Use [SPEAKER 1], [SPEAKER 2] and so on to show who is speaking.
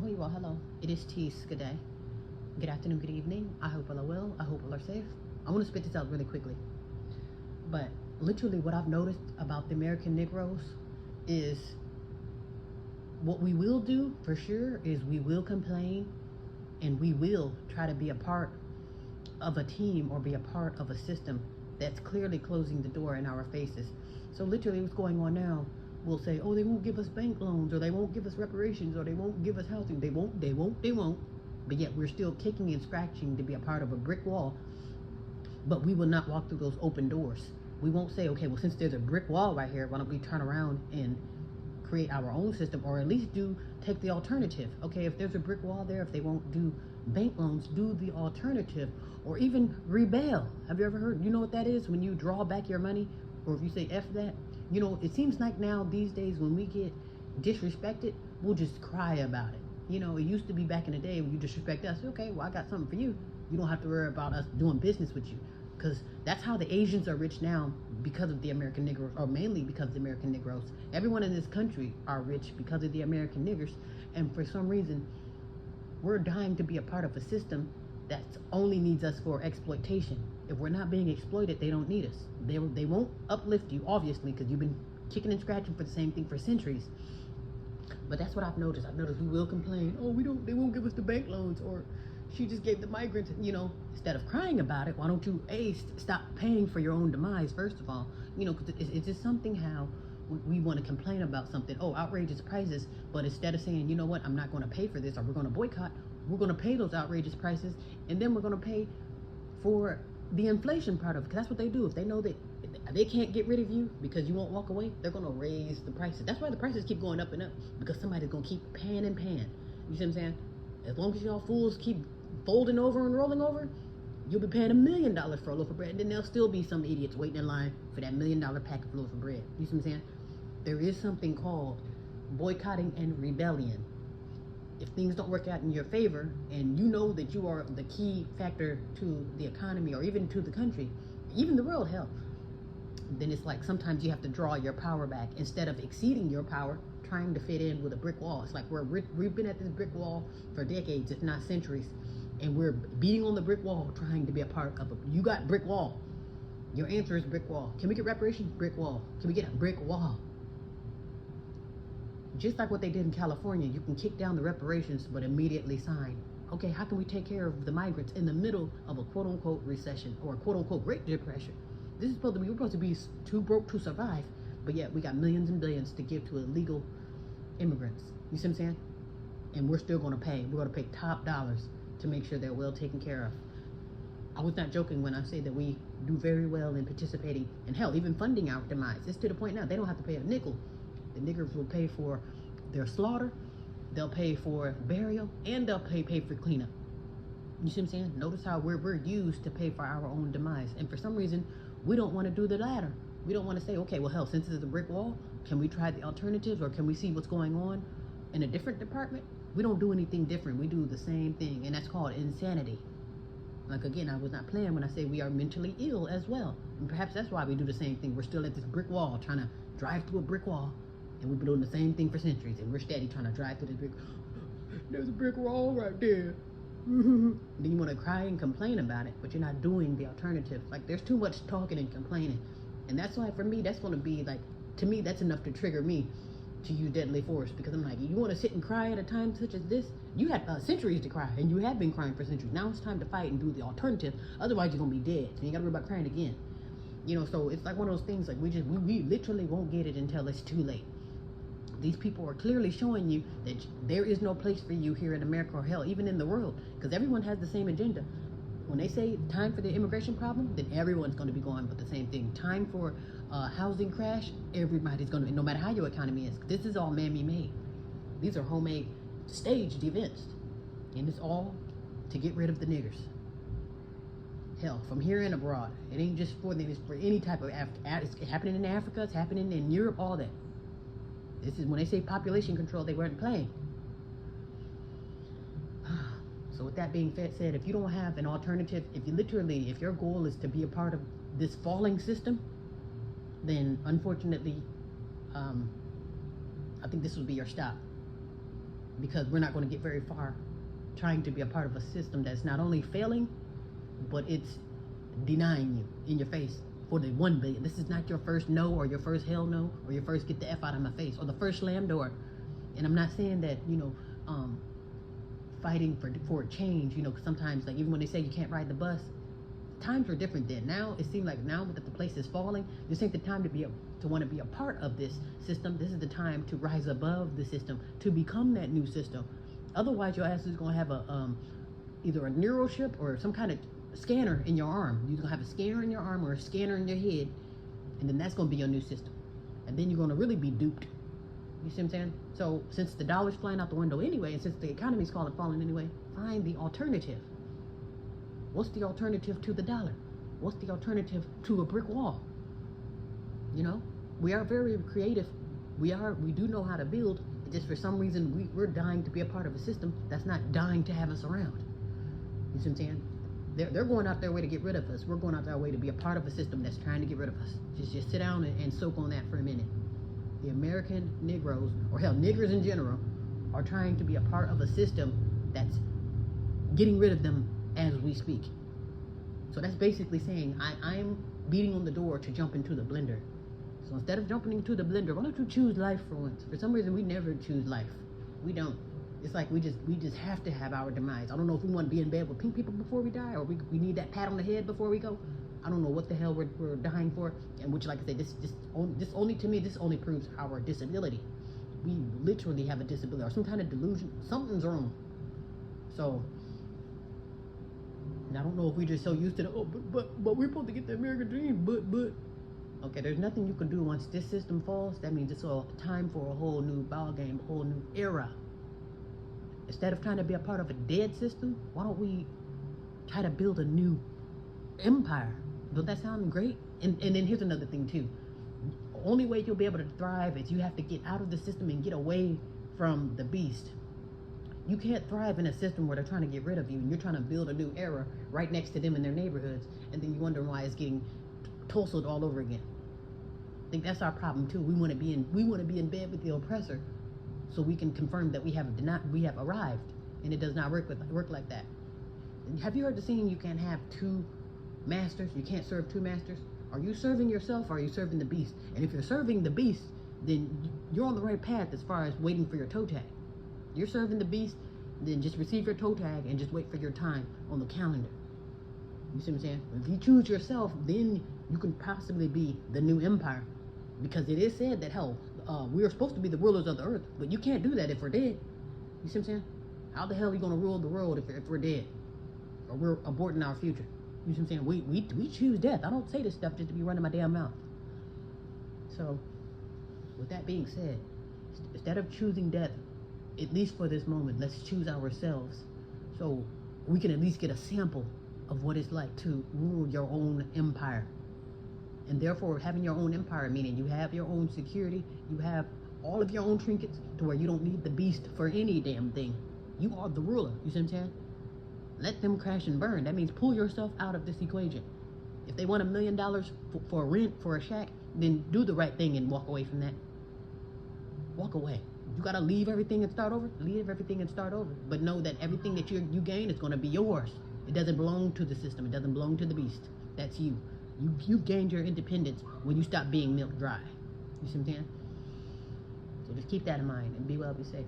[SPEAKER 1] Ahoy, well, hello. It is Tease. Good day. Good afternoon, good evening. I hope all are well. I hope all are safe. I want to spit this out really quickly. But literally, what I've noticed about the American Negroes is what we will do for sure is we will complain and we will try to be a part of a team or be a part of a system that's clearly closing the door in our faces. So literally what's going on now, we'll say, oh, they won't give us bank loans, or they won't give us reparations, or they won't give us housing. They won't. But yet we're still kicking and scratching to be a part of a brick wall. But we will not walk through those open doors. We won't say, okay, well, since there's a brick wall right here, why don't we turn around and create our own system, or at least take the alternative. Okay, if there's a brick wall there, if they won't do bank loans, do the alternative, or even rebel. Have you ever heard, you know what that is? When you draw back your money, or if you say F that, you know, it seems like now these days when we get disrespected, we'll just cry about it. You know, it used to be back in the day when you disrespect us, okay, well, I got something for you. You don't have to worry about us doing business with you. Because that's how the Asians are rich now, because of the American Negroes, or mainly because of the American Negroes. Everyone in this country are rich because of the American niggers, and for some reason, we're dying to be a part of a system that only needs us for exploitation. If we're not being exploited, they don't need us. They won't uplift you, obviously, because you've been kicking and scratching for the same thing for centuries. But that's what I've noticed. I've noticed we will complain, oh, they won't give us the bank loans, or she just gave the migrants, you know, instead of crying about it, why don't you, stop paying for your own demise, first of all? You know, because it's just something how we want to complain about something, oh, outrageous prices, but instead of saying, you know what, I'm not going to pay for this, or we're going to boycott, we're going to pay those outrageous prices, and then we're going to pay for the inflation part of it, because that's what they do. If they know that they can't get rid of you because you won't walk away, they're going to raise the prices. That's why the prices keep going up and up, because somebody's going to keep paying and paying. You see what I'm saying? As long as y'all fools keep folding over and rolling over, you'll be paying $1 million for a loaf of bread, and then there'll still be some idiots waiting in line for that $1 million pack of loaf of bread. You see what I'm saying? There is something called boycotting and rebellion. If things don't work out in your favor, and you know that you are the key factor to the economy, or even to the country, even the world, hell, then it's like sometimes you have to draw your power back instead of exceeding your power, trying to fit in with a brick wall. It's like we've been at this brick wall for decades, if not centuries, and we're beating on the brick wall, trying to be a part of it. You got brick wall. Your answer is brick wall. Can we get reparations? Brick wall. Can we get a brick wall? Just like what they did in California, you can kick down the reparations, but immediately sign. Okay, how can we take care of the migrants in the middle of a quote-unquote recession, or a quote-unquote Great Depression? This is we're supposed to be too broke to survive, but yet we got millions and billions to give to illegal immigrants. You see what I'm saying? And we're still going to pay. We're going to pay top dollars to make sure they're well taken care of. I was not joking when I say that we do very well in participating, and hell, even funding our demise. It's to the point now they don't have to pay a nickel. The niggers will pay for their slaughter, they'll pay for burial, and they'll pay for cleanup. You see what I'm saying? Notice how we're used to pay for our own demise. And for some reason, we don't want to do the latter. We don't want to say, okay, well, hell, since it's a brick wall, can we try the alternatives, or can we see what's going on in a different department? We don't do anything different. We do the same thing, and that's called insanity. Like, again, I was not playing when I say we are mentally ill as well. And perhaps that's why we do the same thing. We're still at this brick wall, trying to drive through a brick wall, and we've been doing the same thing for centuries, and we're steady trying to drive through this brick. There's a brick wall right there. Then you want to cry and complain about it, but you're not doing the alternative. Like, there's too much talking and complaining, and that's why for me that's going to be like, to me that's enough to trigger me to use deadly force, because I'm like, you want to sit and cry at a time such as this? You had centuries to cry, and you have been crying for centuries. Now it's time to fight and do the alternative. Otherwise you're gonna be dead, so you gotta worry about crying again. You know, so it's like one of those things, like we literally won't get it until it's too late. These people are clearly showing you that there is no place for you here in America, or hell, even in the world, because everyone has the same agenda. When they say time for the immigration problem, then everyone's going to be going with the same thing. Time for housing crash, everybody's going to, no matter how your economy is. This is all man-made. These are homemade, staged events, and it's all to get rid of the niggers. Hell, from here and abroad, it ain't just for them. It's for any type of it's happening in Africa, it's happening in Europe, all that. This is when they say population control, they weren't playing. So with that being said, if you don't have an alternative, if your goal is to be a part of this falling system, then unfortunately, I think this will be your stop. because we're not going to get very far trying to be a part of a system that's not only failing, but it's denying you in your face for the 1 billion. This is not your first no, or your first hell no, or your first get the F out of my face, or the first slam door. And I'm not saying that, fighting for change, because sometimes, like, even when they say you can't ride the bus, times were different then. Now it seems like now that the place is falling, this ain't the time to want to be a part of this system. This is the time to rise above the system, to become that new system. Otherwise, your ass is gonna have either a neural chip or some kind of scanner in your arm. You're gonna have a scanner in your arm or a scanner in your head, and then that's gonna be your new system. And then you're gonna really be duped. You see what I'm saying? So since the dollar's flying out the window anyway, and since the economy's falling anyway, find the alternative. What's the alternative to the dollar? What's the alternative to a brick wall? We are very creative. We do know how to build. Just for some reason, we're dying to be a part of a system that's not dying to have us around. You see what I'm saying? They're going out their way to get rid of us. We're going out our way to be a part of a system that's trying to get rid of us. Just sit down and soak on that for a minute. The American Negroes, or hell, niggers in general, are trying to be a part of a system that's getting rid of them as we speak. So that's basically saying I'm beating on the door to jump into the blender. So instead of jumping into the blender, why don't you choose life for once? For some reason, we never choose life. We don't. It's like we just have to have our demise. I don't know if we want to be in bed with pink people before we die, or we need that pat on the head before we go. I don't know what the hell we're dying for. And which, like I said, this only proves our disability. We literally have a disability or some kind of delusion. Something's wrong. So, and I don't know if we're just so used to but we're supposed to get the American dream, but. Okay, there's nothing you can do once this system falls. That means it's all time for a whole new ball game, a whole new era. Instead of trying to be a part of a dead system, why don't we try to build a new empire? Don't that sound great? And then here's another thing too. The only way you'll be able to thrive is you have to get out of the system and get away from the beast. You can't thrive in a system where they're trying to get rid of you and you're trying to build a new era right next to them in their neighborhoods, and then you wonder why it's getting tousled all over again. I think that's our problem too. We want to be in bed with the oppressor, so we can confirm that we have arrived, and it does not work like that. Have you heard the saying, you can't have two masters? You can't serve two masters. Are you serving yourself, or are you serving the beast? And if you're serving the beast, then you're on the right path as far as waiting for your toe tag. You're serving the beast, then just receive your toe tag and just wait for your time on the calendar. You see what I'm saying? If you choose yourself, then you can possibly be the new empire. Because it is said that, hell, we are supposed to be the rulers of the earth, but you can't do that if we're dead. You see what I'm saying? How the hell are you going to rule the world if we're dead? Or we're aborting our future? You see what I'm saying? We choose death. I don't say this stuff just to be running my damn mouth. So, with that being said, instead of choosing death, at least for this moment, let's choose ourselves, so we can at least get a sample of what it's like to rule your own empire. And therefore, having your own empire, meaning you have your own security, you have all of your own trinkets, to where you don't need the beast for any damn thing. You are the ruler. You see what I'm saying? Let them crash and burn. That means pull yourself out of this equation. If they want $1 million for rent for a shack, then do the right thing and walk away from that. Walk away. You gotta leave everything and start over. Leave everything and start over. But know that everything that you gain is gonna be yours. It doesn't belong to the system. It doesn't belong to the beast. That's you. You gained your independence when you stop being milk dry. You see what I'm saying? So just keep that in mind and be well, be safe.